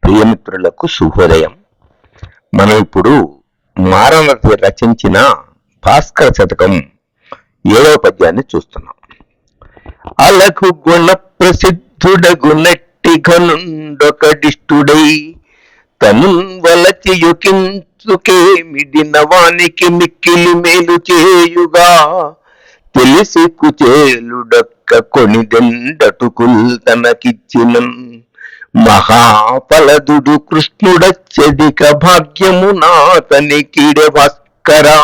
ప్రియమిత్రులకు శుభోదయం. మనం ఇప్పుడు మారనతి రచించిన భాస్కర శతకం 7వ పద్యాన్ని చూస్తున్నాం. అలకు గుణ ప్రసిద్ధుడగునట్టి ఘనుండొకడిష్టుడై తను వలచి యుకించుకేమిడిన వానికి మిక్కిలి మేలు చేయుగా తెలిసి కుచేలుడొక్క కొనిదెండటుకుల్ తనకిచ్చినన్ మహాఫలదుడు కృష్ణుడత్యధిక భాగ్యము నాతని కీడే భాస్కరా.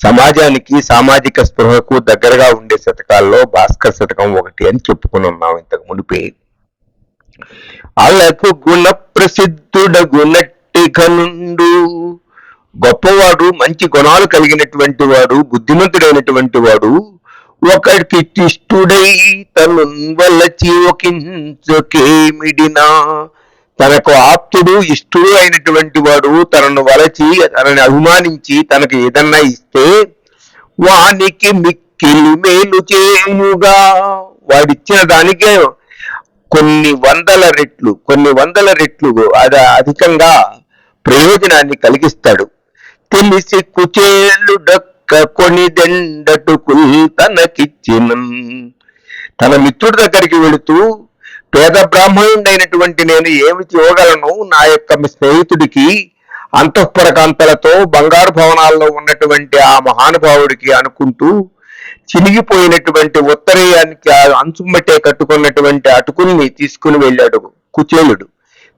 సమాజానికి సామాజిక స్పృహకు దగ్గరగా ఉండే శతకాల్లో భాస్కర శతకం ఒకటి అని చెప్పుకుని ఉన్నాం ఇంతకు మునిపే. అలకు గుణ ప్రసిద్ధుడగునట్టి ఘనుండు, గొప్పవాడు, మంచి గుణాలు కలిగినటువంటి వాడు, బుద్ధిమంతుడైనటువంటి వాడు, ఒకడికి ఇష్టుడై తను వలచి ఒకించకేమిడినా, తనకు ఆప్తుడు ఇష్టుడు అయినటువంటి వాడు తనను వలచి తనని అభిమానించి తనకు ఏదన్నా ఇస్తే వానికి మిక్కిలి మేలు చేయుగా, వాడిచ్చిన దానికే కొన్ని వందల రెట్లు అది అధికంగా ప్రయోజనాన్ని కలిగిస్తాడు. తెలిసి కుచేలుడొక్క కొనిదెండటుకుల్ తనకిచ్చిన, తన మిత్రుడి దగ్గరికి వెళుతూ పేద బ్రాహ్మణుడైనటువంటి నేను ఏమి ఇవ్వగలను నా యొక్క స్నేహితుడికి, అంతఃపుర కాంతలతో బంగారు భవనాల్లో ఉన్నటువంటి ఆ మహానుభావుడికి అనుకుంటూ చినిగిపోయినటువంటి ఉత్తరీయానికి అంచుమట్టే కట్టుకున్నటువంటి అటుకుల్ని తీసుకుని వెళ్ళాడు కుచేలుడు.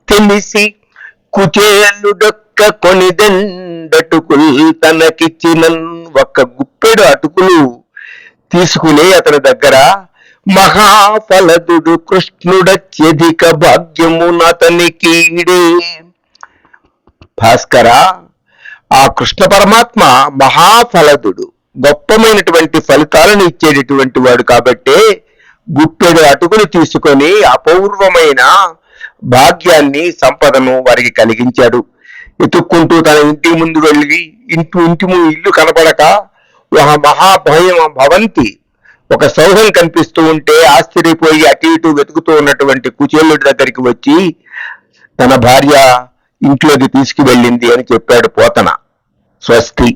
తెలిసి కుచేలుడొక్క కొనిదెండటుకుల్ తనకిచ్చిన, ఒక్క గుప్పెడు అటుకులు తీసుకుని అతని దగ్గర మహాఫలదుడు కృష్ణుడత్యధిక భాగ్యము నతనికి ఈడే. భాస్కర, ఆ కృష్ణ పరమాత్మ మహాఫలదుడు, గొప్పమైనటువంటి ఫలితాలను ఇచ్చేటటువంటి వాడు కాబట్టే గుప్పెడు అటుకులు తీసుకొని అపూర్వమైన భాగ్యాన్ని, సంపదను వారికి కలిగించాడు. ఎత్తుక్కుంటూ తన ఇంటి ముందు వెళ్ళి ఇల్లు కనపడక ఒక మహాభయం భవంతి, ఒక సౌధం కనిపిస్తూ ఉంటే ఆశ్చర్యపోయి అటు ఇటు వెతుకుతూ ఉన్నటువంటి కుచేలుడి దగ్గరికి వచ్చి తన భార్య ఇంట్లోకి తీసుకువెళ్ళింది అని చెప్పాడు పోతన. స్వస్తి.